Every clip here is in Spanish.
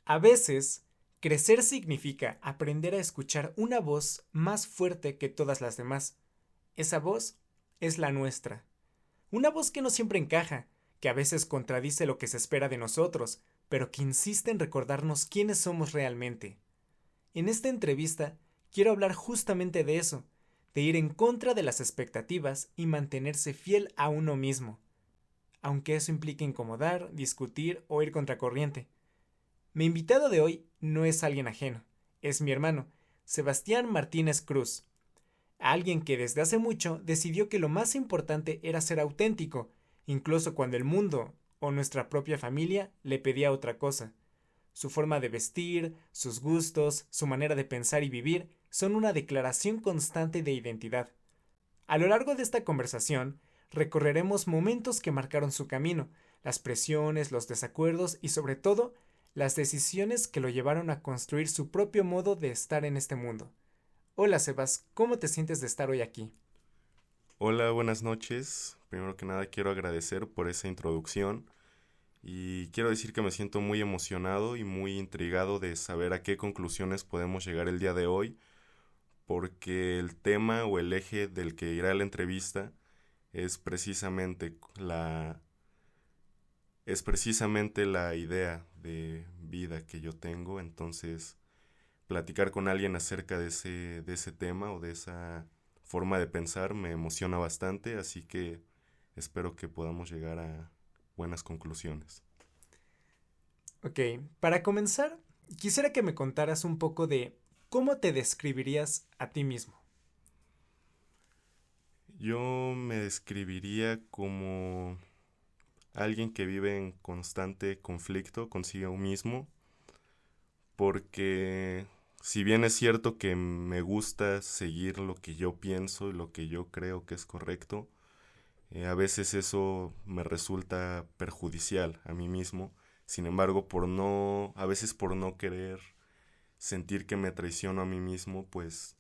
A veces, crecer significa aprender a escuchar una voz más fuerte que todas las demás. Esa voz es la nuestra. Una voz que no siempre encaja, que a veces contradice lo que se espera de nosotros, pero que insiste en recordarnos quiénes somos realmente. En esta entrevista, quiero hablar justamente de eso, de ir en contra de las expectativas y mantenerse fiel a uno mismo, aunque eso implique incomodar, discutir o ir contracorriente. Mi invitado de hoy no es alguien ajeno, es mi hermano, Sebastián Martínez Cruz, alguien que desde hace mucho decidió que lo más importante era ser auténtico, incluso cuando el mundo o nuestra propia familia le pedía otra cosa. Su forma de vestir, sus gustos, su manera de pensar y vivir son una declaración constante de identidad. A lo largo de esta conversación, recorreremos momentos que marcaron su camino, las presiones, los desacuerdos y sobre todo, las decisiones que lo llevaron a construir su propio modo de estar en este mundo. Hola Sebas, ¿cómo te sientes de estar hoy aquí? Hola, buenas noches. Primero que nada quiero agradecer por esa introducción y quiero decir que me siento muy emocionado y muy intrigado de saber a qué conclusiones podemos llegar el día de hoy, porque el tema o el eje del que irá la entrevista es precisamente la idea de vida que yo tengo. Entonces, platicar con alguien acerca de ese tema o de esa forma de pensar me emociona bastante, así que espero que podamos llegar a buenas conclusiones. Ok, para comenzar, quisiera que me contaras un poco de cómo te describirías a ti mismo. Yo me describiría como alguien que vive en constante conflicto consigo mismo, porque si bien es cierto que me gusta seguir lo que yo pienso y lo que yo creo que es correcto, a veces eso me resulta perjudicial a mí mismo. Sin embargo, a veces por no querer sentir que me traiciono a mí mismo, pues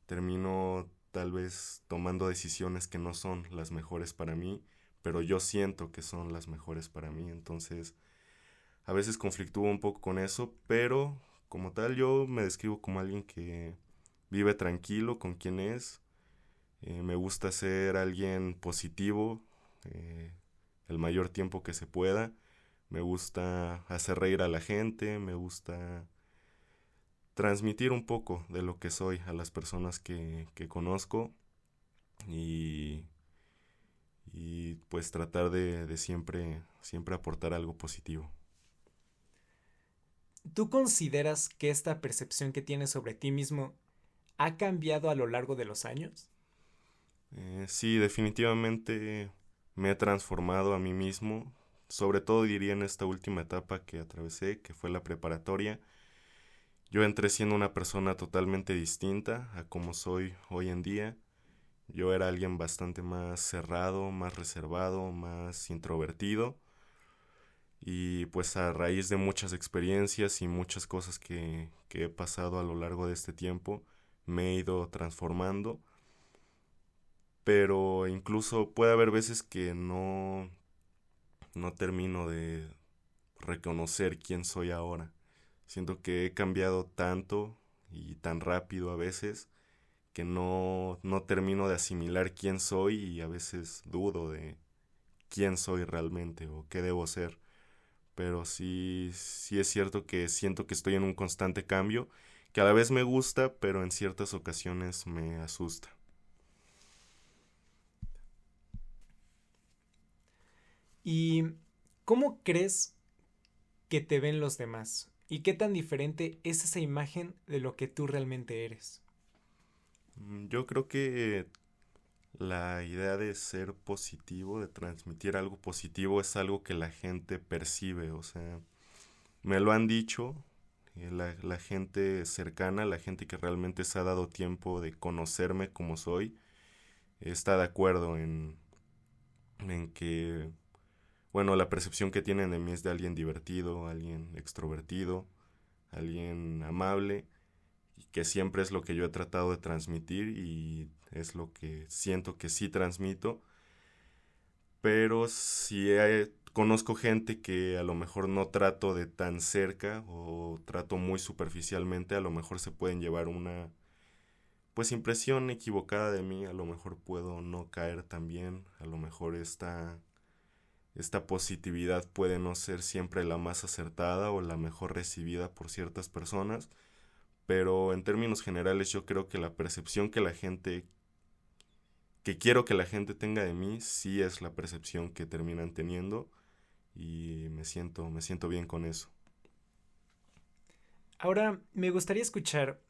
termino tal vez tomando decisiones que no son las mejores para mí, pero yo siento que son las mejores para mí. Entonces, a veces conflictúo un poco con eso, pero como tal yo me describo como alguien que vive tranquilo con quien es. Me gusta ser alguien positivo eh, el mayor tiempo que se pueda. Me gusta hacer reír a la gente, me gusta transmitir un poco de lo que soy a las personas que conozco y, y pues tratar de siempre aportar algo positivo. ¿Tú consideras que esta percepción que tienes sobre ti mismo ha cambiado a lo largo de los años? Sí, definitivamente me he transformado a mí mismo, sobre todo diría en esta última etapa que atravesé, que fue la preparatoria. Yo entré siendo una persona totalmente distinta a como soy hoy en día. Yo era alguien bastante más cerrado, más reservado, más introvertido. Y pues a raíz de muchas experiencias y muchas cosas que he pasado a lo largo de este tiempo, me he ido transformando. Pero incluso puede haber veces que no termino de reconocer quién soy ahora. Siento que he cambiado tanto y tan rápido a veces que no termino de asimilar quién soy y a veces dudo de quién soy realmente o qué debo ser. Pero sí es cierto que siento que estoy en un constante cambio, que a la vez me gusta, pero en ciertas ocasiones me asusta. ¿Y cómo crees que te ven los demás? ¿Y qué tan diferente es esa imagen de lo que tú realmente eres? Yo creo que la idea de ser positivo, de transmitir algo positivo, es algo que la gente percibe. O sea, me lo han dicho, la gente cercana, la gente que realmente se ha dado tiempo de conocerme como soy, está de acuerdo en que, bueno, la percepción que tienen de mí es de alguien divertido, alguien extrovertido, alguien amable, y que siempre es lo que yo he tratado de transmitir y es lo que siento que sí transmito. Pero sí he conozco gente que a lo mejor no trato de tan cerca o trato muy superficialmente, a lo mejor se pueden llevar una pues impresión equivocada de mí, a lo mejor puedo no caer tan bien, a lo mejor esta positividad puede no ser siempre la más acertada o la mejor recibida por ciertas personas, pero en términos generales yo creo que la percepción que quiero que la gente tenga de mí, sí es la percepción que terminan teniendo y me siento bien con eso. Ahora, me gustaría escuchar,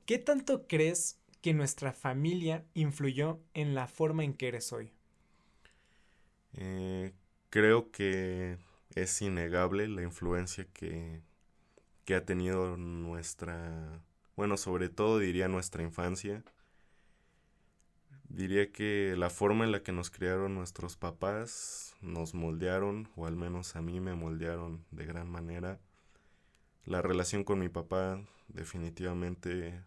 ¿qué tanto crees que nuestra familia influyó en la forma en que eres hoy? Eh, Creo que es innegable la influencia que ha tenido bueno, sobre todo diría nuestra infancia. Diría que la forma en la que nos criaron nuestros papás nos moldearon, o al menos a mí me moldearon de gran manera. La relación con mi papá definitivamente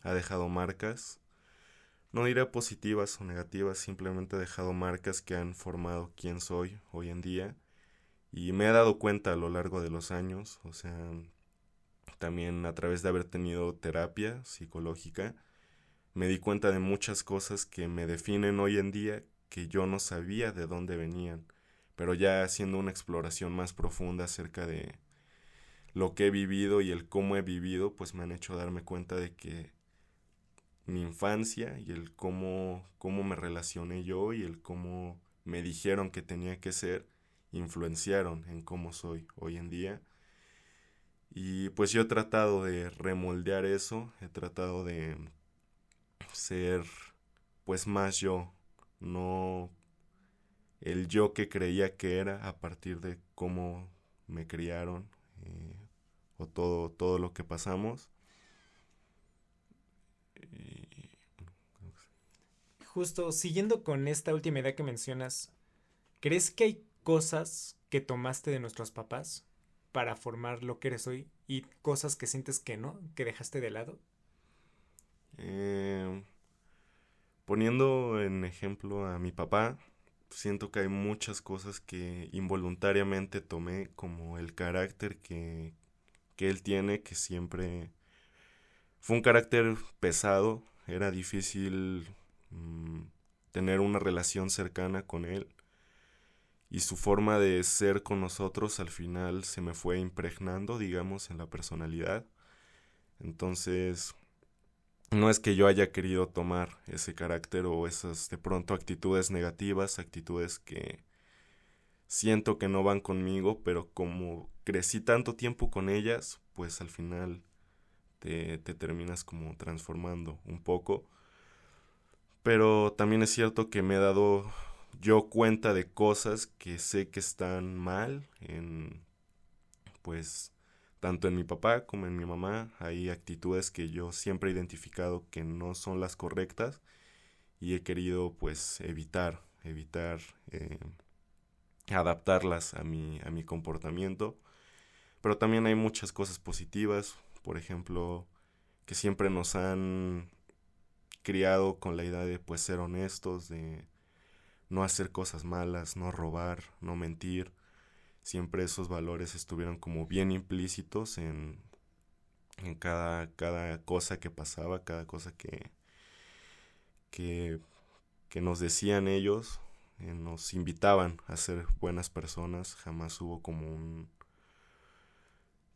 ha dejado marcas. No diré positivas o negativas, simplemente ha dejado marcas que han formado quién soy hoy en día. Y me he dado cuenta a lo largo de los años, o sea, también a través de haber tenido terapia psicológica, me di cuenta de muchas cosas que me definen hoy en día que yo no sabía de dónde venían, pero ya haciendo una exploración más profunda acerca de lo que he vivido y el cómo he vivido, pues me han hecho darme cuenta de que mi infancia y el cómo me relacioné yo y el cómo me dijeron que tenía que ser, influenciaron en cómo soy hoy en día. Y pues yo he tratado de remoldear eso, he tratado de ser pues más yo, no el yo que creía que era a partir de cómo me criaron o todo lo que pasamos. Y, Justo siguiendo con esta última idea que mencionas, ¿crees que hay cosas que tomaste de nuestros papás para formar lo que eres hoy y cosas que sientes que no, que dejaste de lado? eh, Poniendo en ejemplo a mi papá, siento que hay muchas cosas que involuntariamente tomé, como el carácter que él tiene, que siempre fue un carácter pesado, era difícil mm, tener una relación cercana con él y su forma de ser con nosotros al final se me fue impregnando, digamos, en la personalidad. Entonces, no es que yo haya querido tomar ese carácter o esas de pronto actitudes negativas, actitudes que siento que no van conmigo, pero como crecí tanto tiempo con ellas, pues al final te terminas como transformando un poco. Pero también es cierto que me he dado yo cuenta de cosas que sé que están mal pues, tanto en mi papá como en mi mamá. Hay actitudes que yo siempre he identificado que no son las correctas y he querido, pues, evitar adaptarlas a mi comportamiento. Pero también hay muchas cosas positivas, por ejemplo, que siempre nos han criado con la idea de, pues, ser honestos, de no hacer cosas malas, no robar, no mentir. Siempre esos valores estuvieron como bien implícitos en cada cosa que pasaba, cada cosa que, que nos decían ellos, nos invitaban a ser buenas personas. Jamás hubo como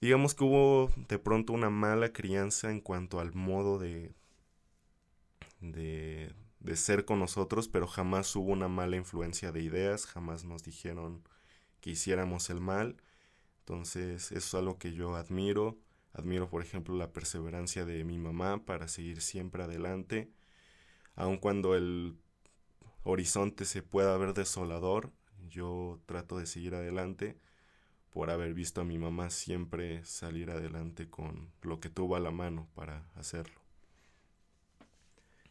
digamos que hubo de pronto una mala crianza en cuanto al modo de ser con nosotros, pero jamás hubo una mala influencia de ideas, jamás nos dijeron que hiciéramos el mal. Entonces eso es algo que yo admiro. Admiro, por ejemplo, la perseverancia de mi mamá para seguir siempre adelante, aun cuando el horizonte se pueda ver desolador. Yo trato de seguir adelante por haber visto a mi mamá siempre salir adelante con lo que tuvo a la mano para hacerlo.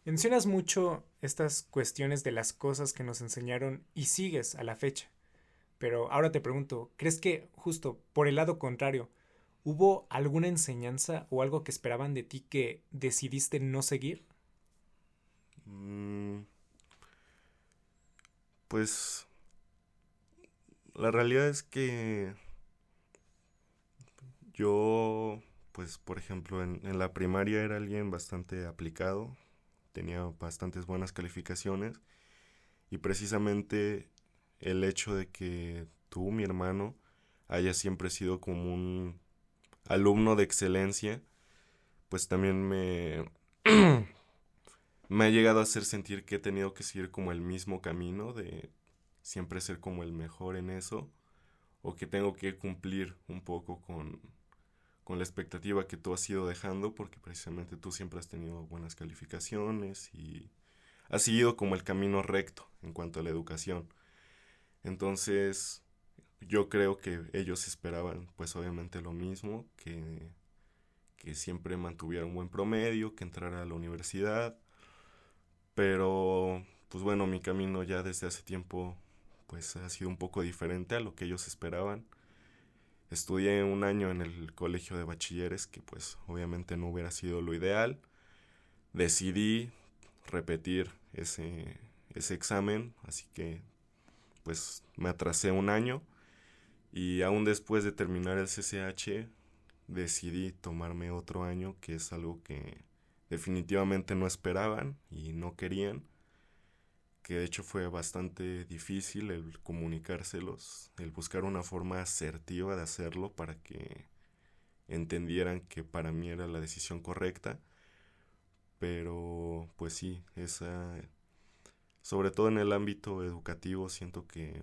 Mencionas mucho estas cuestiones de las cosas que nos enseñaron y sigues a la fecha. Pero ahora te pregunto, ¿crees que justo por el lado contrario, hubo alguna enseñanza o algo que esperaban de ti que decidiste no seguir? Mm, pues La realidad es que yo, pues por ejemplo, en la primaria era alguien bastante aplicado, tenía bastantes buenas calificaciones y precisamente el hecho de que tú, mi hermano, haya siempre sido como un alumno de excelencia, pues también me ha llegado a hacer sentir que he tenido que seguir como el mismo camino de siempre ser como el mejor en eso, o que tengo que cumplir un poco con la expectativa que tú has ido dejando, porque precisamente tú siempre has tenido buenas calificaciones y has seguido como el camino recto en cuanto a la educación. Entonces, yo creo que ellos esperaban, pues obviamente lo mismo, que siempre mantuviera un buen promedio, que entrara a la universidad, pero pues bueno, mi camino ya desde hace tiempo pues ha sido un poco diferente a lo que ellos esperaban. Estudié un año en el colegio de bachilleres, que pues obviamente no hubiera sido lo ideal. Decidí repetir ese examen, así que pues me atrasé un año y aún después de terminar el CCH decidí tomarme otro año, que es algo que definitivamente no esperaban y no querían, que de hecho fue bastante difícil el comunicárselos, el buscar una forma asertiva de hacerlo para que entendieran que para mí era la decisión correcta, pero pues sí, sobre todo en el ámbito educativo siento que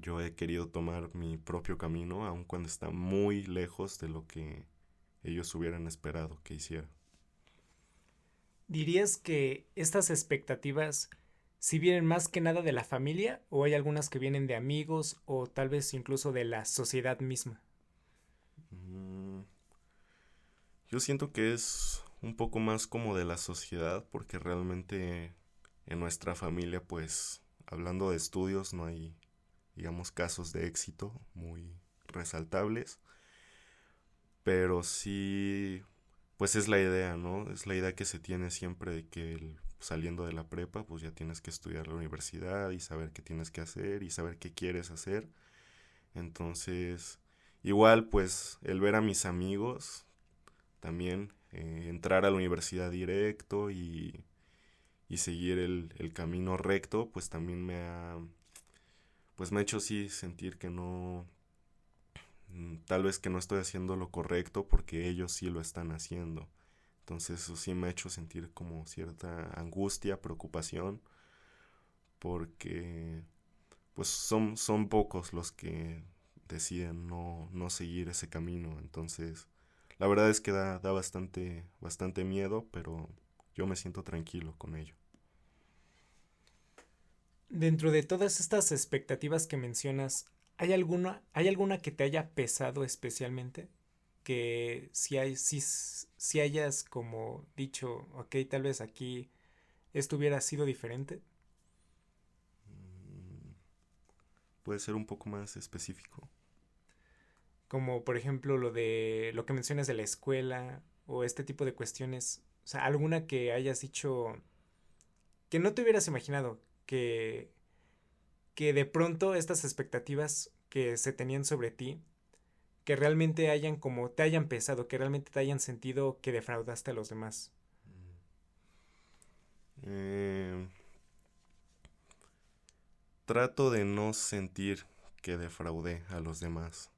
yo he querido tomar mi propio camino, aun cuando está muy lejos de lo que ellos hubieran esperado que hiciera. ¿Dirías que estas expectativas si vienen más que nada de la familia o hay algunas que vienen de amigos o tal vez incluso de la sociedad misma? Mm, yo siento que es un poco más como de la sociedad, porque realmente en nuestra familia, pues, hablando de estudios, no hay, digamos, casos de éxito muy resaltables, pero sí, pues es la idea, ¿no? Es la idea que se tiene siempre de que saliendo de la prepa, pues ya tienes que estudiar la universidad y saber qué tienes que hacer y saber qué quieres hacer. Entonces, igual, pues, el ver a mis amigos también, entrar a la universidad directo y seguir el camino recto, pues también pues me ha hecho sí sentir que no, tal vez que no estoy haciendo lo correcto porque ellos sí lo están haciendo. Entonces eso sí me ha hecho sentir como cierta angustia, preocupación, porque pues son pocos los que deciden no seguir ese camino. Entonces, la verdad es que da bastante miedo, pero yo me siento tranquilo con ello. Dentro de todas estas expectativas que mencionas, hay alguna que te haya pesado especialmente? Que si hayas como dicho, ok, tal vez aquí esto hubiera sido diferente. Mm, Puede ser un poco más específico. Como por ejemplo lo de lo que mencionas de la escuela o este tipo de cuestiones. O sea, alguna que hayas dicho que no te hubieras imaginado que de pronto estas expectativas que se tenían sobre ti, que realmente hayan como te hayan pesado, que realmente te hayan sentido que defraudaste a los demás. Eh, Trato de no sentir que defraudé a los demás.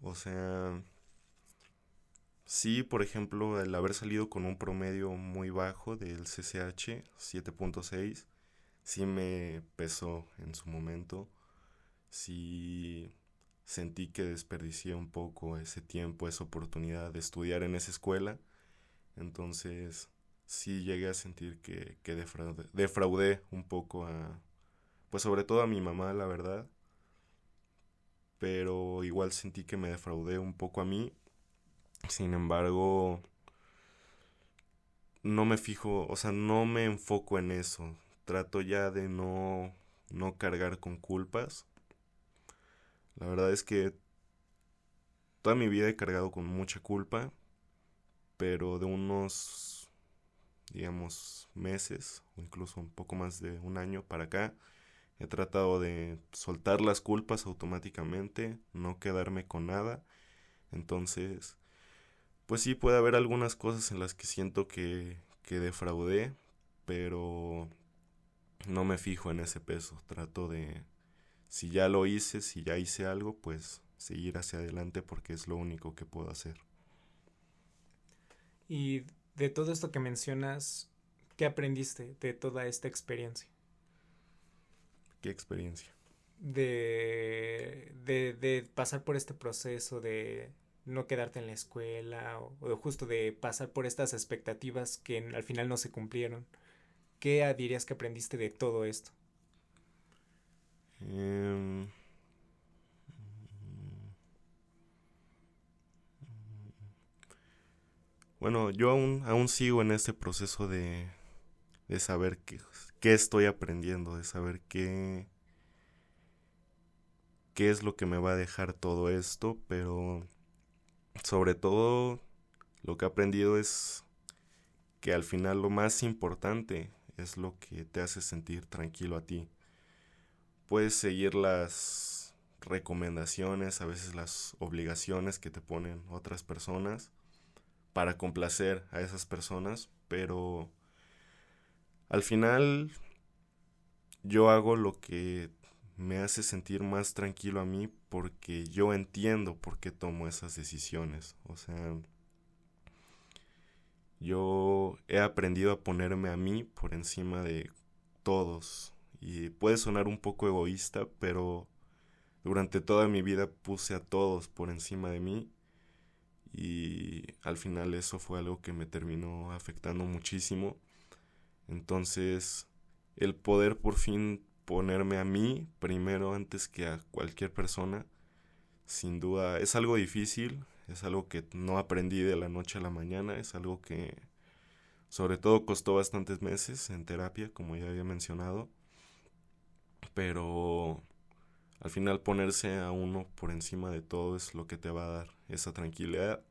O sea, sí, por ejemplo, el haber salido con un promedio muy bajo del CCH, 7.6, sí me pesó en su momento. Sí sentí que desperdicié un poco ese tiempo, esa oportunidad de estudiar en esa escuela. Entonces, sí llegué a sentir que defraudé un poco pues sobre todo a mi mamá, la verdad. Pero igual sentí que me defraudé un poco a mí. Sin embargo, no me fijo, o sea, no me enfoco en eso. Trato ya de no cargar con culpas. La verdad es que toda mi vida he cargado con mucha culpa, pero de unos, digamos, meses o incluso un poco más de un año para acá, He tratado de soltar las culpas automáticamente, no quedarme con nada. Entonces, pues sí, puede haber algunas cosas en las que siento que defraudé, pero no me fijo en ese peso. Trato de, si ya lo hice, si ya hice algo, pues seguir hacia adelante porque es lo único que puedo hacer. Y de todo esto que mencionas, ¿qué aprendiste de toda esta experiencia? ¿Qué experiencia? De pasar por este proceso, de no quedarte en la escuela, o justo de pasar por estas expectativas que al final no se cumplieron. ¿Qué dirías que aprendiste de todo esto? Em, bueno, yo aún sigo en este proceso de saber qué estoy aprendiendo, de saber qué es lo que me va a dejar todo esto, pero sobre todo lo que he aprendido es que al final lo más importante es lo que te hace sentir tranquilo a ti. Puedes seguir las recomendaciones, a veces las obligaciones que te ponen otras personas para complacer a esas personas, pero al final yo hago lo que me hace sentir más tranquilo a mí porque yo entiendo por qué tomo esas decisiones. O sea, yo he aprendido a ponerme a mí por encima de todos. Y puede sonar un poco egoísta, pero durante toda mi vida puse a todos por encima de mí. Y al final eso fue algo que me terminó afectando muchísimo. Entonces, el poder por fin ponerme a mí primero antes que a cualquier persona, sin duda es algo difícil, es algo que no aprendí de la noche a la mañana, es algo que sobre todo costó bastantes meses en terapia, como ya había mencionado, pero al final ponerse a uno por encima de todo es lo que te va a dar esa tranquilidad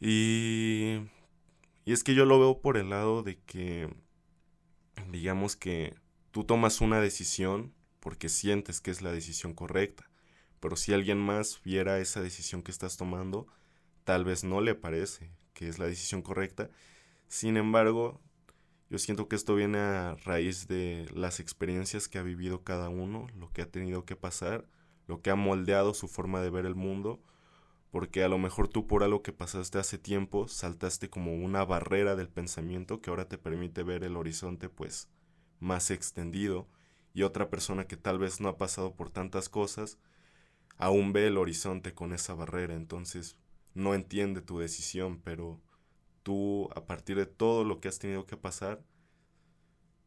y, y es que yo lo veo por el lado de que digamos que tú tomas una decisión porque sientes que es la decisión correcta, pero si alguien más viera esa decisión que estás tomando, tal vez no le parece que es la decisión correcta. Sin embargo, yo siento que esto viene a raíz de las experiencias que ha vivido cada uno, lo que ha tenido que pasar, lo que ha moldeado su forma de ver el mundo, porque a lo mejor tú por algo que pasaste hace tiempo saltaste como una barrera del pensamiento que ahora te permite ver el horizonte pues más extendido, y otra persona que tal vez no ha pasado por tantas cosas aún ve el horizonte con esa barrera, entonces no entiende tu decisión, pero tú a partir de todo lo que has tenido que pasar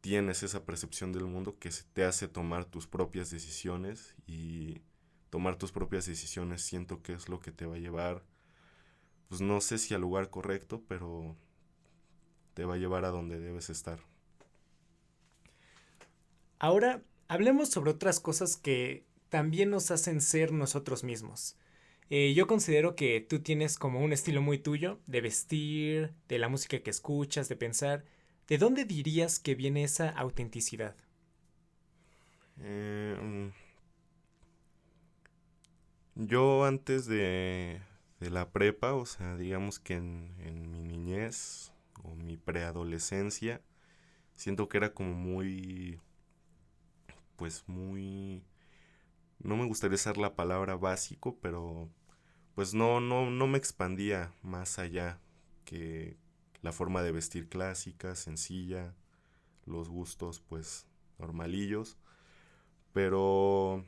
tienes esa percepción del mundo que te hace tomar tus propias decisiones, y tomar tus propias decisiones siento que es lo que te va a llevar, pues no sé si al lugar correcto, pero te va a llevar a donde debes estar. Ahora hablemos sobre otras cosas que también nos hacen ser nosotros mismos. Yo considero que tú tienes como un estilo muy tuyo de vestir, de la música que escuchas, de pensar. ¿De dónde dirías que viene esa autenticidad? Eh, yo antes de la prepa, o sea, digamos que en mi niñez o mi preadolescencia, siento que era como muy, pues muy, no me gustaría usar la palabra básico, pero pues no me expandía más allá que la forma de vestir clásica, sencilla, los gustos pues normalillos, pero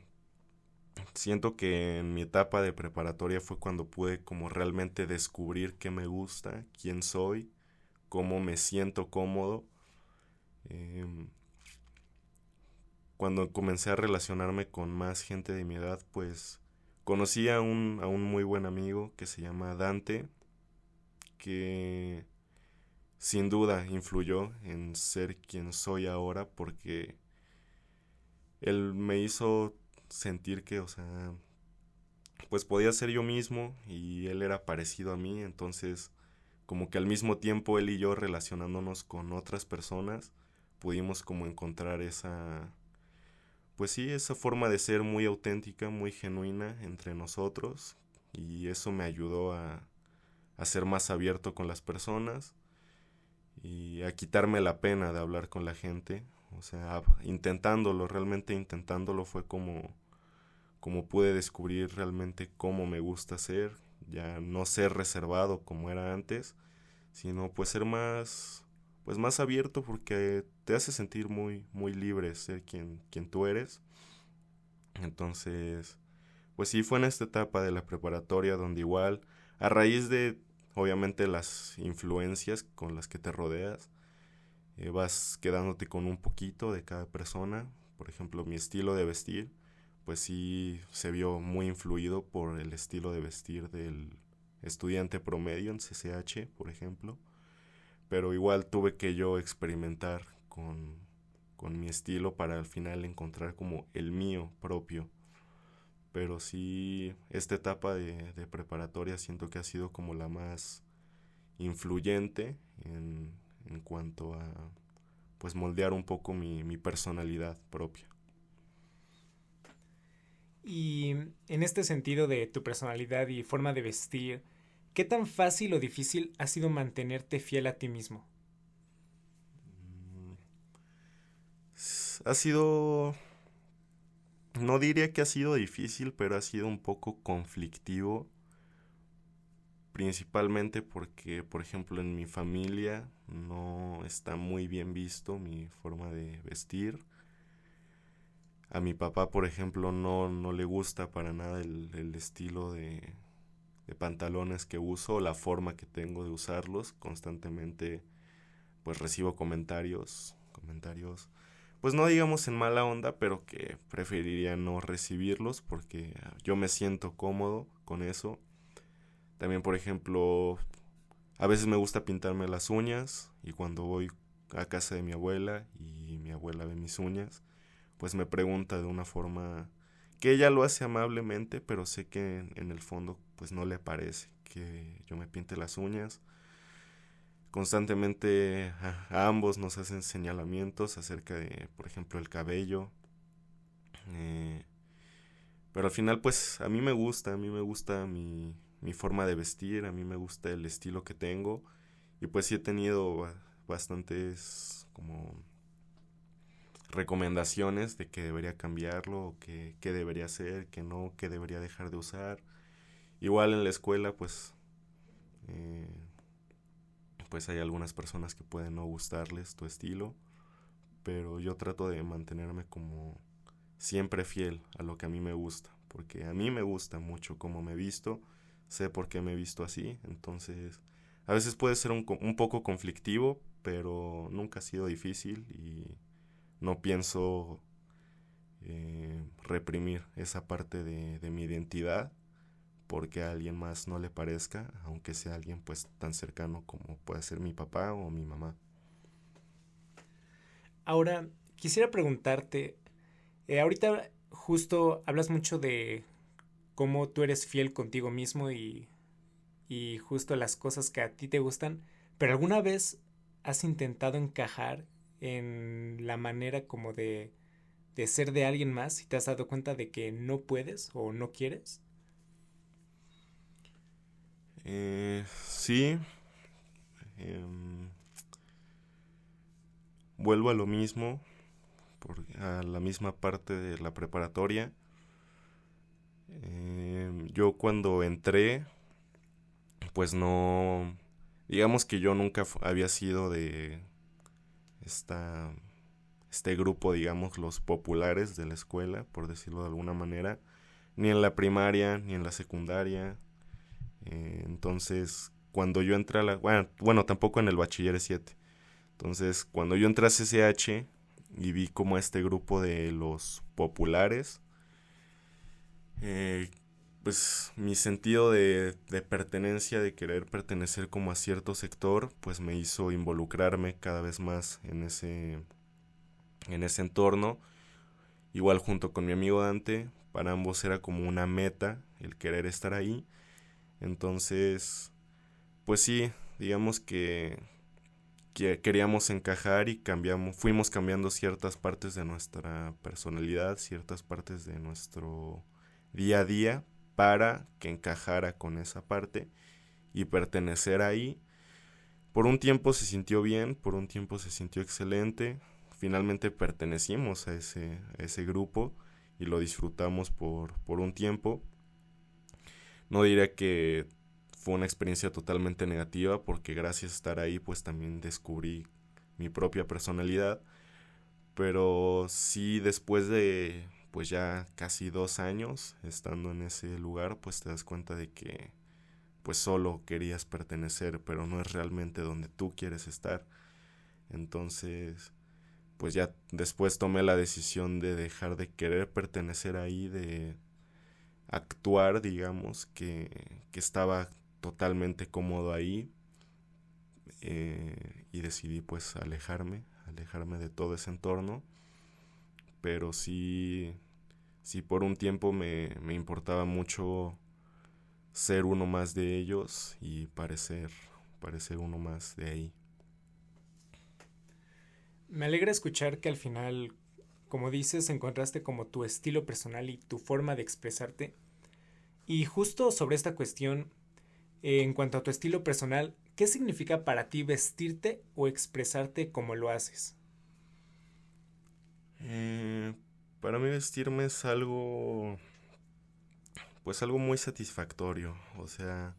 siento que en mi etapa de preparatoria fue cuando pude como realmente descubrir qué me gusta, quién soy, cómo me siento cómodo. Em, Cuando comencé a relacionarme con más gente de mi edad, pues conocí a un muy buen amigo que se llama Dante, que sin duda influyó en ser quien soy ahora porque él me hizo sentir que, o sea, pues podía ser yo mismo y él era parecido a mí, entonces como que al mismo tiempo él y yo relacionándonos con otras personas, pudimos como encontrar pues sí, esa forma de ser muy auténtica, muy genuina entre nosotros, y eso me ayudó a ser más abierto con las personas y a quitarme la pena de hablar con la gente. O sea, intentándolo, realmente intentándolo fue como pude descubrir realmente cómo me gusta ser, ya no ser reservado como era antes, sino pues ser más abierto, porque te hace sentir muy libre ser quien tú eres. Entonces, pues sí, fue en esta etapa de la preparatoria donde igual, a raíz de obviamente las influencias con las que te rodeas, vas quedándote con un poquito de cada persona. Por ejemplo, mi estilo de vestir, pues sí se vio muy influido por el estilo de vestir del estudiante promedio en CCH, por ejemplo. Pero igual tuve que yo experimentar con mi estilo para al final encontrar como el mío propio. Pero sí, esta etapa de preparatoria siento que ha sido como la más influyente en cuanto a pues moldear un poco mi personalidad propia. Y en este sentido de tu personalidad y forma de vestir, ¿qué tan fácil o difícil ha sido mantenerte fiel a ti mismo? Mm, Ha sido, no diría que ha sido difícil, pero ha sido un poco conflictivo, principalmente porque, por ejemplo, en mi familia no está muy bien visto mi forma de vestir. A mi papá, por ejemplo, no le gusta para nada el estilo de pantalones que uso, o la forma que tengo de usarlos. Constantemente pues recibo comentarios, pues no digamos en mala onda, pero que preferiría no recibirlos porque yo me siento cómodo con eso. También, por ejemplo, a veces me gusta pintarme las uñas, y cuando voy a casa de mi abuela y mi abuela ve mis uñas, pues me pregunta de una forma que ella lo hace amablemente, pero sé que en el fondo pues no le parece que yo me pinte las uñas. Constantemente a ambos nos hacen señalamientos acerca de, por ejemplo, el cabello. eh, pero al final pues a mí me gusta mi forma de vestir, a mí me gusta el estilo que tengo, y pues sí he tenido bastantes como recomendaciones de que debería cambiarlo, o que debería hacer, que no, que debería dejar de usar. Igual en la escuela eh, pues hay algunas personas que pueden no gustarles tu estilo, pero yo trato de mantenerme como siempre fiel a lo que a mí me gusta, porque a mí me gusta mucho cómo me visto, sé por qué me he visto así. Entonces a veces puede ser un poco conflictivo, pero nunca ha sido difícil, y no pienso reprimir esa parte de mi identidad porque a alguien más no le parezca, aunque sea alguien pues tan cercano como puede ser mi papá o mi mamá. Ahora, quisiera preguntarte, ahorita justo hablas mucho de cómo tú eres fiel contigo mismo y justo las cosas que a ti te gustan, pero ¿alguna vez has intentado encajar en la manera como de ser de alguien más y te has dado cuenta de que no puedes o no quieres? Sí, em, vuelvo a lo mismo, a la misma parte de la preparatoria. Yo cuando entré, pues no, digamos que yo nunca había sido de esta, este grupo, digamos, los populares de la escuela, por decirlo de alguna manera, ni en la primaria, ni en la secundaria. Entonces, cuando yo entré a la, bueno, tampoco en el bachiller 7. Entonces, cuando yo entré a CCH y vi como este grupo de los populares, eh, pues mi sentido de pertenencia, de querer pertenecer como a cierto sector, pues me hizo involucrarme cada vez más en ese entorno. Igual junto con mi amigo Dante, para ambos era como una meta el querer estar ahí. Entonces, pues sí, digamos que queríamos encajar y fuimos cambiando ciertas partes de nuestra personalidad, ciertas partes de nuestro día a día para que encajara con esa parte y pertenecer ahí. Por un tiempo se sintió bien, por un tiempo se sintió excelente. Finalmente pertenecimos a ese grupo y lo disfrutamos por un tiempo. No diría que fue una experiencia totalmente negativa, porque gracias a estar ahí pues también descubrí mi propia personalidad. Pero sí, después de pues ya casi 2 años estando en ese lugar, pues te das cuenta de que pues solo querías pertenecer, pero no es realmente donde tú quieres estar. Entonces, pues ya después tomé la decisión de dejar de querer pertenecer ahí, de actuar, digamos, que estaba totalmente cómodo ahí, y decidí pues alejarme de todo ese entorno. Pero sí por un tiempo me importaba mucho ser uno más de ellos y parecer uno más de ahí. Me alegra escuchar que al final, como dices, encontraste como tu estilo personal y tu forma de expresarte. Y justo sobre esta cuestión, en cuanto a tu estilo personal, ¿qué significa para ti vestirte o expresarte como lo haces? Eh, para mí vestirme es algo muy satisfactorio. O sea,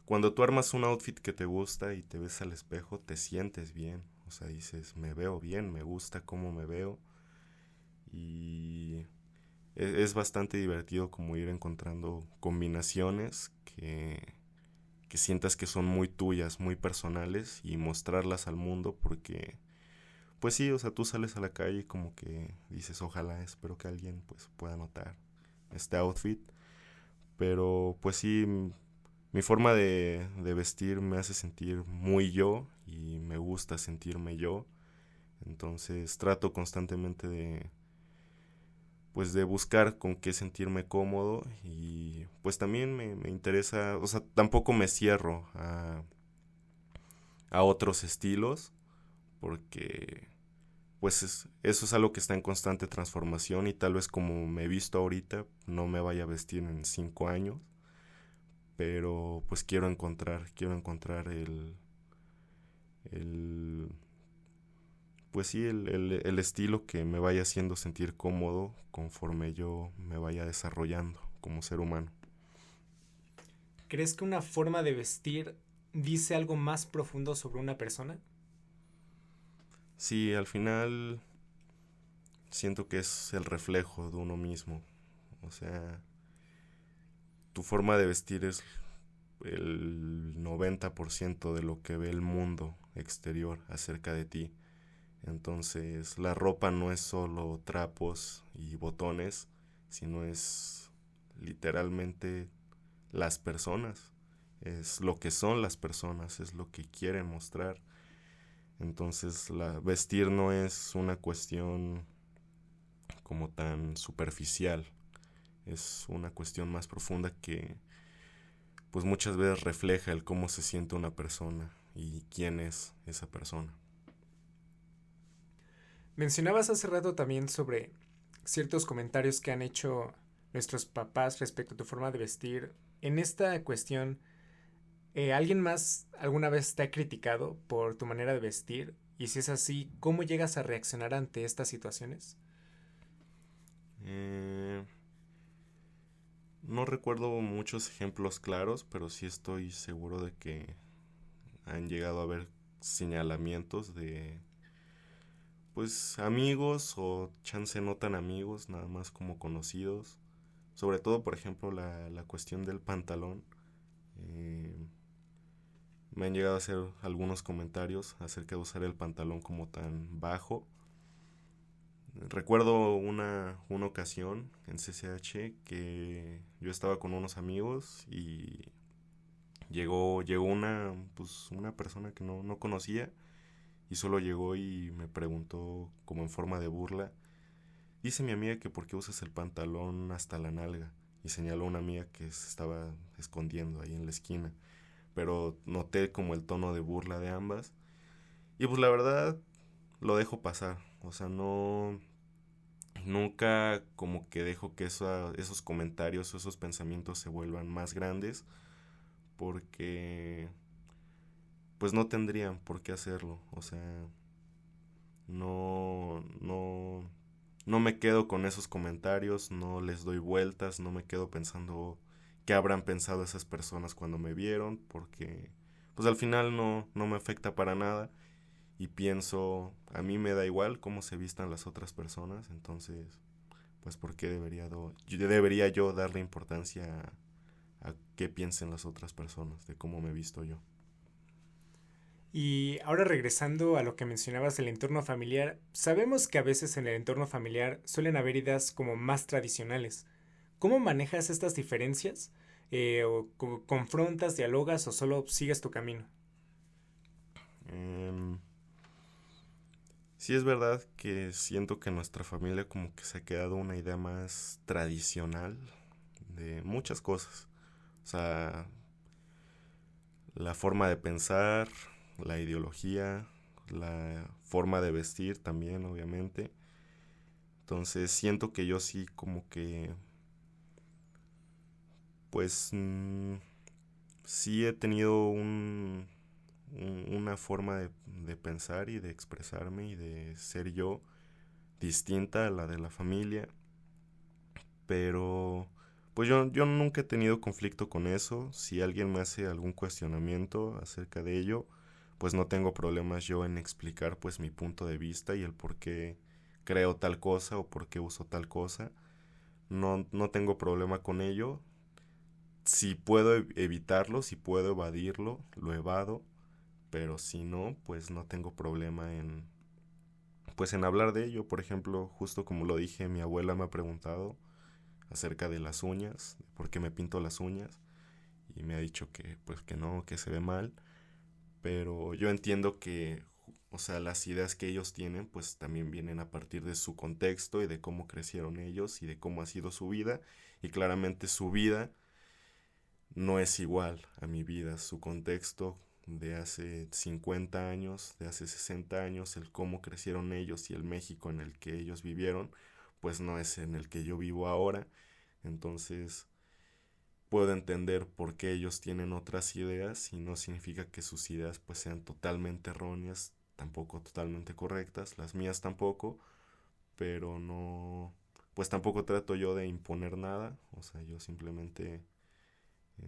cuando tú armas un outfit que te gusta y te ves al espejo, te sientes bien. O sea, dices, me veo bien, me gusta cómo me veo. Y es bastante divertido como ir encontrando combinaciones que sientas que son muy tuyas, muy personales, y mostrarlas al mundo, porque pues sí, o sea, tú sales a la calle y como que dices, ojalá, espero que alguien pues pueda notar este outfit. Pero pues sí, mi forma de vestir me hace sentir muy yo y me gusta sentirme yo. Entonces trato constantemente de buscar con qué sentirme cómodo, y pues también me interesa, o sea, tampoco me cierro a otros estilos, porque pues eso es algo que está en constante transformación, y tal vez como me he visto ahorita no me vaya a vestir en 5 años, pero pues quiero encontrar el pues sí, el estilo que me vaya haciendo sentir cómodo conforme yo me vaya desarrollando como ser humano. ¿Crees que una forma de vestir dice algo más profundo sobre una persona? Sí, al final siento que es el reflejo de uno mismo. O sea, tu forma de vestir es el 90% de lo que ve el mundo exterior acerca de ti. Entonces, la ropa no es solo trapos y botones, sino es literalmente las personas. Es lo que son las personas, es lo que quieren mostrar. Entonces, vestir no es una cuestión como tan superficial, es una cuestión más profunda que pues muchas veces refleja el cómo se siente una persona y quién es esa persona. Mencionabas hace rato también sobre ciertos comentarios que han hecho nuestros papás respecto a tu forma de vestir. En esta cuestión, ¿alguien más alguna vez te ha criticado por tu manera de vestir? Y si es así, ¿cómo llegas a reaccionar ante estas situaciones? Eh, no recuerdo muchos ejemplos claros, pero sí estoy seguro de que han llegado a haber señalamientos de pues amigos, o chance no tan amigos, nada más como conocidos. Sobre todo, por ejemplo, la cuestión del pantalón. Eh, Me han llegado a hacer algunos comentarios acerca de usar el pantalón como tan bajo. Recuerdo una ocasión en CCH que yo estaba con unos amigos y llegó una persona que no conocía, y solo llegó y me preguntó como en forma de burla, dice mi amiga que por qué usas el pantalón hasta la nalga, y señaló a una amiga que se estaba escondiendo ahí en la esquina, pero noté como el tono de burla de ambas, Y pues la verdad lo dejo pasar, o sea, no, nunca como que dejo que esos comentarios o esos pensamientos se vuelvan más grandes, porque pues no tendrían por qué hacerlo, o sea, no me quedo con esos comentarios, no les doy vueltas, no me quedo pensando qué habrán pensado esas personas cuando me vieron, porque pues al final no me afecta para nada y pienso, a mí me da igual cómo se vistan las otras personas, entonces pues por qué debería yo darle importancia a qué piensen las otras personas, de cómo me visto yo. Y ahora regresando a lo que mencionabas del entorno familiar, sabemos que a veces en el entorno familiar suelen haber ideas como más tradicionales. ¿Cómo manejas estas diferencias? ¿O confrontas, dialogas o solo sigues tu camino? Em, Sí es verdad que siento que nuestra familia como que se ha quedado una idea más tradicional de muchas cosas. O sea, la forma de pensar, la ideología, la forma de vestir también, obviamente. Entonces siento que yo sí como que, pues, sí he tenido una forma de pensar y de expresarme y de ser yo distinta a la de la familia. Pero pues yo nunca he tenido conflicto con eso. Si alguien me hace algún cuestionamiento acerca de ello, pues no tengo problemas yo en explicar pues mi punto de vista y el por qué creo tal cosa o por qué uso tal cosa. No tengo problema con ello. Si puedo evitarlo, si puedo evadirlo, lo evado. Pero si no, pues no tengo problema pues en hablar de ello. Por ejemplo, justo como lo dije, mi abuela me ha preguntado acerca de las uñas, por qué me pinto las uñas y me ha dicho que pues que no, que se ve mal, pero yo entiendo que o sea, las ideas que ellos tienen pues también vienen a partir de su contexto y de cómo crecieron ellos y de cómo ha sido su vida y claramente su vida no es igual a mi vida, su contexto de hace 50 años, de hace 60 años, el cómo crecieron ellos y el México en el que ellos vivieron, pues no es en el que yo vivo ahora. Entonces, puedo entender por qué ellos tienen otras ideas y no significa que sus ideas pues sean totalmente erróneas, tampoco totalmente correctas, las mías tampoco, pero no, pues tampoco trato yo de imponer nada, o sea, yo simplemente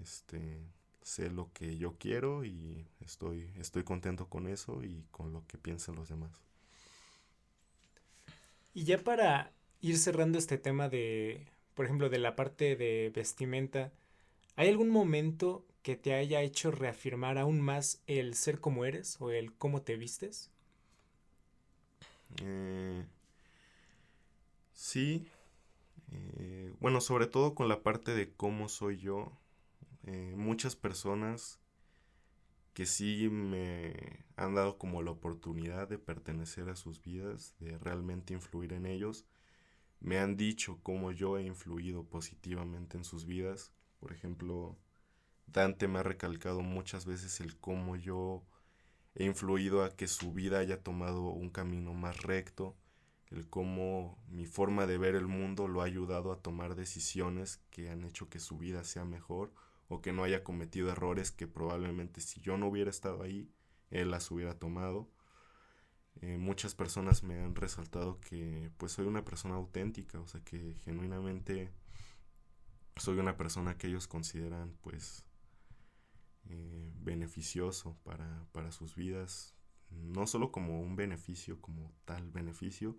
este sé lo que yo quiero y estoy contento con eso y con lo que piensan los demás. Y ya para ir cerrando este tema de, por ejemplo, de la parte de vestimenta, ¿hay algún momento que te haya hecho reafirmar aún más el ser como eres o el cómo te vistes? Eh, sí, bueno, sobre todo con la parte de cómo soy yo, muchas personas que sí me han dado como la oportunidad de pertenecer a sus vidas, de realmente influir en ellos, me han dicho cómo yo he influido positivamente en sus vidas. Por ejemplo, Dante me ha recalcado muchas veces el cómo yo he influido a que su vida haya tomado un camino más recto, el cómo mi forma de ver el mundo lo ha ayudado a tomar decisiones que han hecho que su vida sea mejor o que no haya cometido errores que probablemente si yo no hubiera estado ahí, él las hubiera tomado. Muchas personas me han resaltado que pues soy una persona auténtica, o sea que genuinamente soy una persona que ellos consideran pues beneficioso para sus vidas, no solo como un beneficio, como tal beneficio,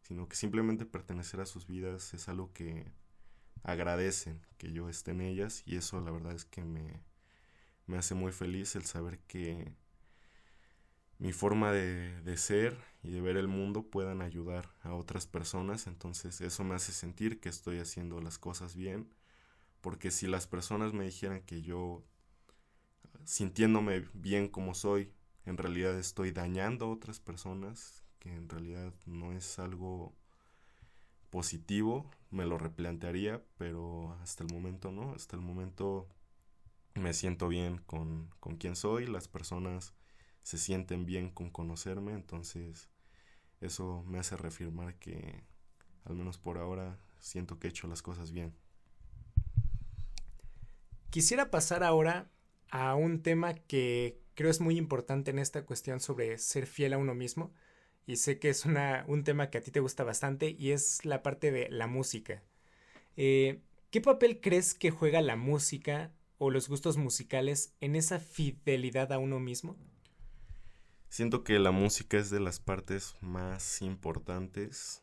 sino que simplemente pertenecer a sus vidas es algo que agradecen que yo esté en ellas y eso la verdad es que me hace muy feliz el saber que mi forma de ser y de ver el mundo puedan ayudar a otras personas, entonces eso me hace sentir que estoy haciendo las cosas bien, porque si las personas me dijeran que yo sintiéndome bien como soy, en realidad estoy dañando a otras personas, que en realidad no es algo positivo, me lo replantearía, pero hasta el momento no, hasta el momento me siento bien con quien soy, las personas se sienten bien con conocerme, entonces eso me hace reafirmar que, al menos por ahora, siento que he hecho las cosas bien. Quisiera pasar ahora a un tema que creo es muy importante en esta cuestión sobre ser fiel a uno mismo. Y sé que es un tema que a ti te gusta bastante y es la parte de la música. ¿Qué papel crees que juega la música o los gustos musicales en esa fidelidad a uno mismo? Siento que la música es de las partes más importantes.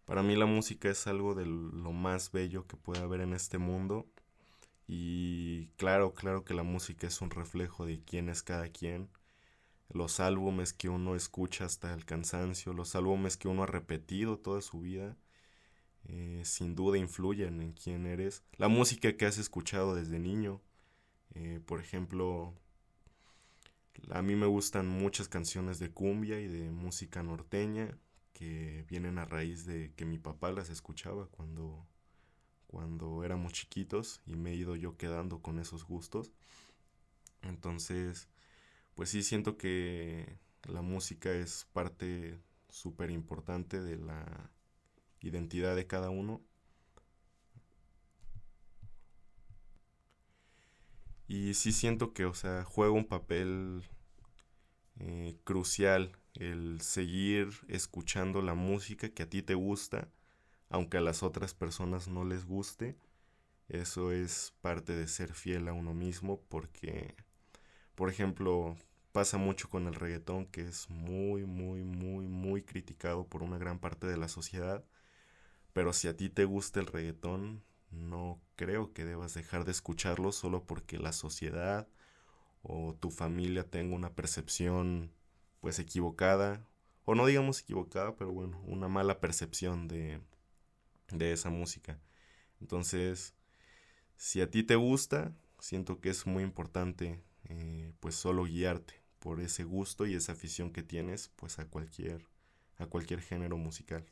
Para mí la música es algo de lo más bello que puede haber en este mundo. Y claro, claro que la música es un reflejo de quién es cada quien. Los álbumes que uno escucha hasta el cansancio, los álbumes que uno ha repetido toda su vida, sin duda influyen en quién eres. La música que has escuchado desde niño, por ejemplo, a mí me gustan muchas canciones de cumbia y de música norteña que vienen a raíz de que mi papá las escuchaba cuando éramos chiquitos y me he ido yo quedando con esos gustos. Entonces, pues sí siento que la música es parte súper importante de la identidad de cada uno. Y sí siento que, o sea, juega un papel crucial el seguir escuchando la música que a ti te gusta, aunque a las otras personas no les guste. Eso es parte de ser fiel a uno mismo porque, por ejemplo, pasa mucho con el reggaetón que es muy, muy, muy, muy criticado por una gran parte de la sociedad. Pero si a ti te gusta el reggaetón, no creo que debas dejar de escucharlo solo porque la sociedad o tu familia tenga una percepción pues equivocada, o no digamos equivocada, pero bueno, una mala percepción de esa música. Entonces, si a ti te gusta, siento que es muy importante pues solo guiarte por ese gusto y esa afición que tienes pues a cualquier género musical.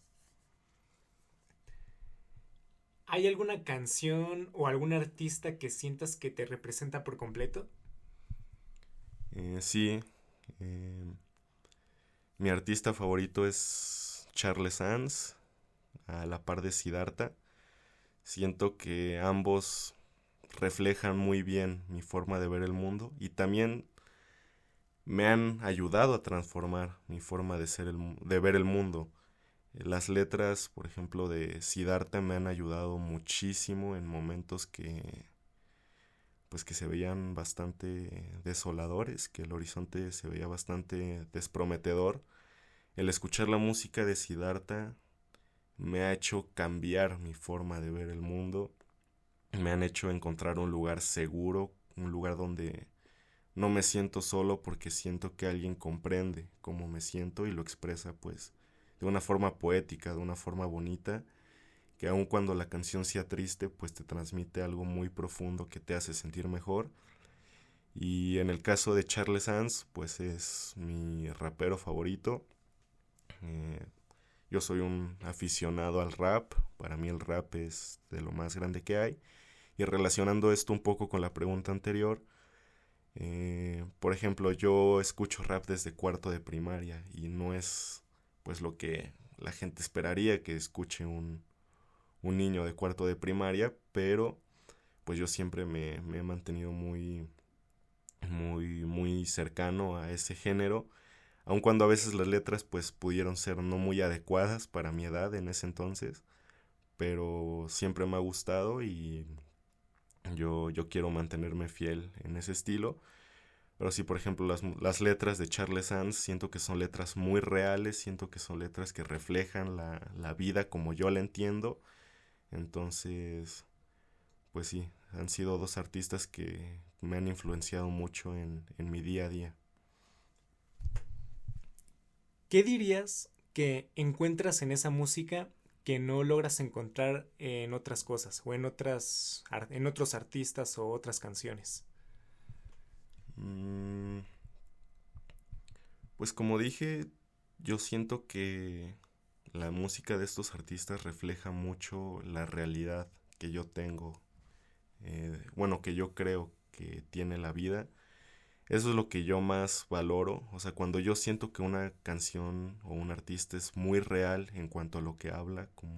¿Hay alguna canción o algún artista que sientas que te representa por completo? Sí, eh, mi artista favorito es Charles Sanz, a la par de Siddhartha. Siento que ambos reflejan muy bien mi forma de ver el mundo y también me han ayudado a transformar mi forma de ver el mundo. Las letras, por ejemplo, de Siddhartha me han ayudado muchísimo en momentos pues que se veían bastante desoladores, que el horizonte se veía bastante desprometedor. El escuchar la música de Siddhartha me ha hecho cambiar mi forma de ver el mundo, me han hecho encontrar un lugar seguro, un lugar donde no me siento solo porque siento que alguien comprende cómo me siento y lo expresa pues de una forma poética, de una forma bonita, que aun cuando la canción sea triste pues te transmite algo muy profundo que te hace sentir mejor. Y en el caso de Charles Sanz pues es mi rapero favorito. eh, yo soy un aficionado al rap, para mí el rap es de lo más grande que hay. Y relacionando esto un poco con la pregunta anterior, por ejemplo, yo escucho rap desde cuarto de primaria y no es pues lo que la gente esperaría que escuche un niño de cuarto de primaria, pero pues yo siempre me he mantenido muy, muy, muy cercano a ese género, aun cuando a veces las letras pues pudieron ser no muy adecuadas para mi edad en ese entonces, pero siempre me ha gustado y yo quiero mantenerme fiel en ese estilo. Pero sí, por ejemplo, las letras de Charles Sanz siento que son letras muy reales, siento que son letras que reflejan la vida como yo la entiendo. Entonces, pues sí, han sido dos artistas que me han influenciado mucho en mi día a día. ¿Qué dirías que encuentras en esa música que no logras encontrar en otras cosas o en otros artistas o otras canciones? Mm, pues como dije, yo siento que la música de estos artistas refleja mucho la realidad que yo tengo, bueno, que yo creo que tiene la vida. Eso es lo que yo más valoro. O sea, cuando yo siento que una canción o un artista es muy real en cuanto a lo que habla, como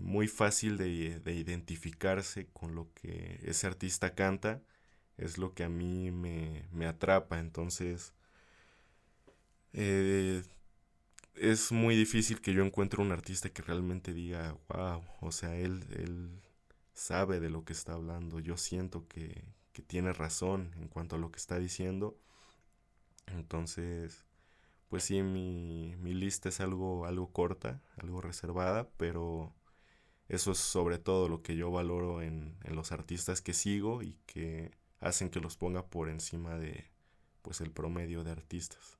muy fácil de identificarse con lo que ese artista canta, es lo que a mí me atrapa. Entonces, eh, es muy difícil que yo encuentre un artista que realmente diga, wow, o sea, él sabe de lo que está hablando. Yo siento que tiene razón en cuanto a lo que está diciendo. Entonces, pues sí, mi lista es algo corta, algo reservada, pero eso es sobre todo lo que yo valoro en los artistas que sigo y que hacen que los ponga por encima de, pues, el promedio de artistas.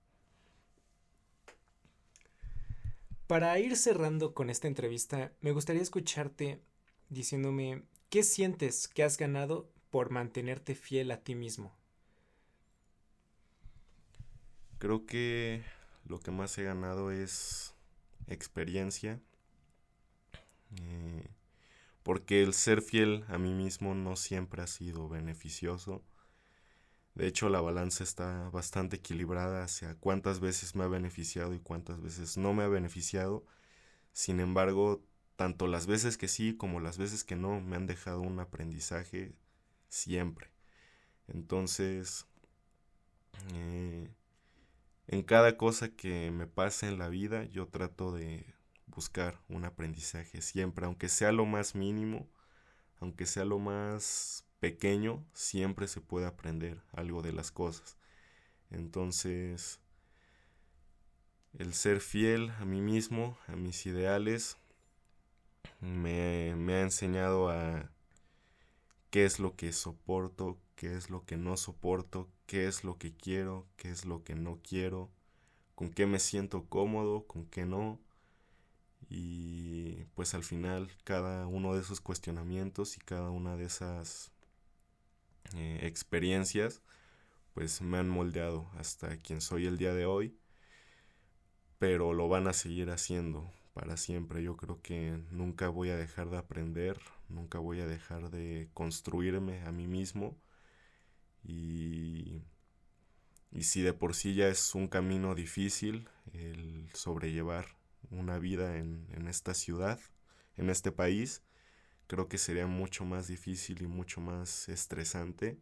Para ir cerrando con esta entrevista, me gustaría escucharte diciéndome qué sientes que has ganado por mantenerte fiel a ti mismo. Creo que lo que más he ganado es experiencia, eh, porque el ser fiel a mí mismo no siempre ha sido beneficioso. De hecho, la balanza está bastante equilibrada hacia cuántas veces me ha beneficiado y cuántas veces no me ha beneficiado. Sin embargo, tanto las veces que sí como las veces que no me han dejado un aprendizaje siempre. Entonces, eh, en cada cosa que me pasa en la vida, yo trato de buscar un aprendizaje siempre, aunque sea lo más mínimo, aunque sea lo más pequeño, siempre se puede aprender algo de las cosas. Entonces, el ser fiel a mí mismo, a mis ideales, me ha enseñado a qué es lo que soporto, qué es lo que no soporto, qué es lo que quiero, qué es lo que no quiero, con qué me siento cómodo, con qué no. Y pues al final cada uno de esos cuestionamientos y cada una de esas experiencias pues me han moldeado hasta quien soy el día de hoy, pero lo van a seguir haciendo para siempre. Yo creo que nunca voy a dejar de aprender, nunca voy a dejar de construirme a mí mismo y, y si de por sí ya es un camino difícil el sobrellevar una vida en esta ciudad, en este país, creo que sería mucho más difícil y mucho más estresante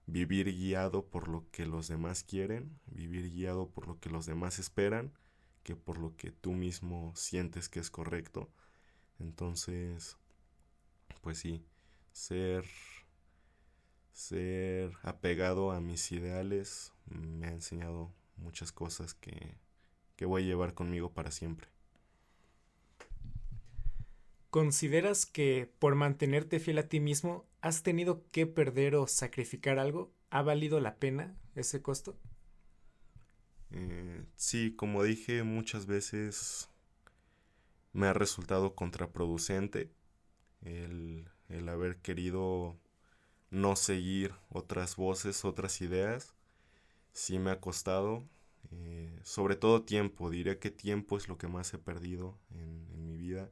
vivir guiado por lo que los demás quieren, vivir guiado por lo que los demás esperan, que por lo que tú mismo sientes que es correcto. Entonces, pues sí, ser, ser apegado a mis ideales me ha enseñado muchas cosas que voy a llevar conmigo para siempre. ¿Consideras que por mantenerte fiel a ti mismo has tenido que perder o sacrificar algo? ¿Ha valido la pena ese costo? Sí, como dije, muchas veces me ha resultado contraproducente el haber querido no seguir otras voces, otras ideas. Sí me ha costado, sobre todo tiempo. Diré que tiempo es lo que más he perdido en mi vida.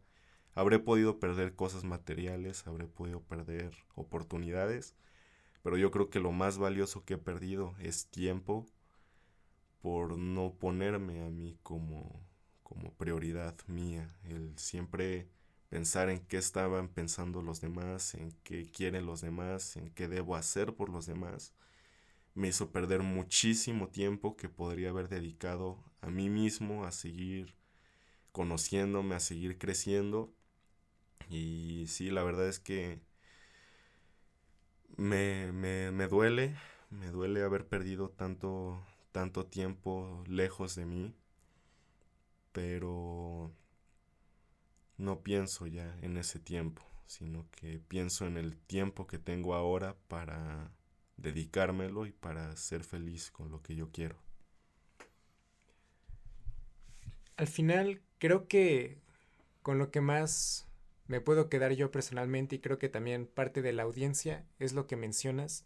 Habré podido perder cosas materiales, habré podido perder oportunidades, pero yo creo que lo más valioso que he perdido es tiempo por no ponerme a mí como prioridad mía, el siempre pensar en qué estaban pensando los demás, en qué quieren los demás, en qué debo hacer por los demás, me hizo perder muchísimo tiempo que podría haber dedicado a mí mismo, a seguir conociéndome, a seguir creciendo. Y sí, la verdad es que me duele haber perdido tanto tiempo lejos de mí, pero no pienso ya en ese tiempo, sino que pienso en el tiempo que tengo ahora para dedicármelo y para ser feliz con lo que yo quiero. Al final, creo que con lo que más me puedo quedar yo personalmente y creo que también parte de la audiencia es lo que mencionas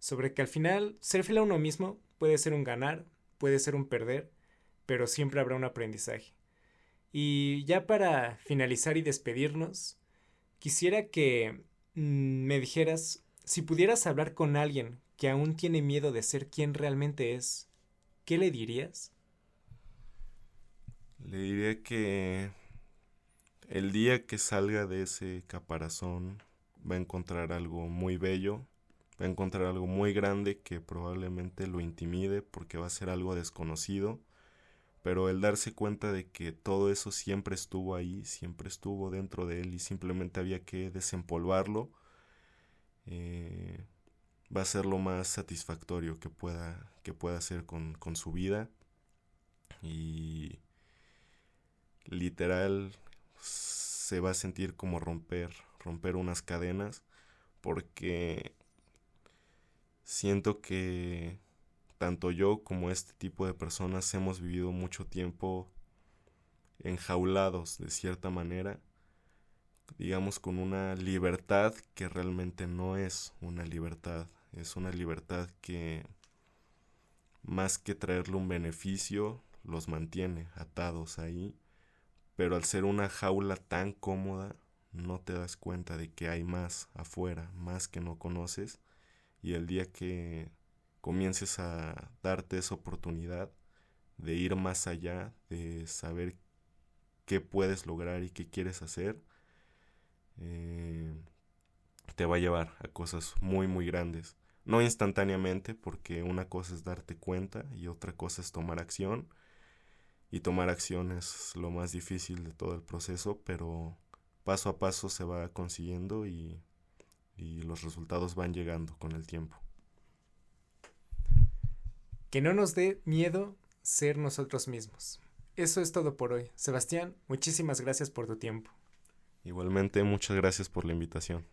sobre que al final ser fiel a uno mismo puede ser un ganar, puede ser un perder, pero siempre habrá un aprendizaje. Y ya para finalizar y despedirnos, quisiera que me dijeras Si pudieras hablar con alguien que aún tiene miedo de ser quien realmente es, ¿qué le dirías? Le diría que el día que salga de ese caparazón va a encontrar algo muy bello, va a encontrar algo muy grande que probablemente lo intimide porque va a ser algo desconocido, pero el darse cuenta de que todo eso siempre estuvo ahí, siempre estuvo dentro de él y simplemente había que desempolvarlo, eh, va a ser lo más satisfactorio que pueda hacer con su vida. Y literal se va a sentir como romper unas cadenas, porque siento que tanto yo como este tipo de personas hemos vivido mucho tiempo enjaulados de cierta manera, digamos con una libertad que realmente no es una libertad, es una libertad que más que traerle un beneficio los mantiene atados ahí, pero al ser una jaula tan cómoda no te das cuenta de que hay más afuera, más que no conoces, y el día que comiences a darte esa oportunidad de ir más allá, de saber qué puedes lograr y qué quieres hacer, eh, te va a llevar a cosas muy muy grandes. No instantáneamente, porque una cosa es darte cuenta y otra cosa es tomar acción. Y tomar acción es lo más difícil de todo el proceso, pero paso a paso se va consiguiendo y los resultados van llegando con el tiempo. Que no nos dé miedo ser nosotros mismos. Eso es todo por hoy. Sebastián, muchísimas gracias por tu tiempo. Igualmente, muchas gracias por la invitación.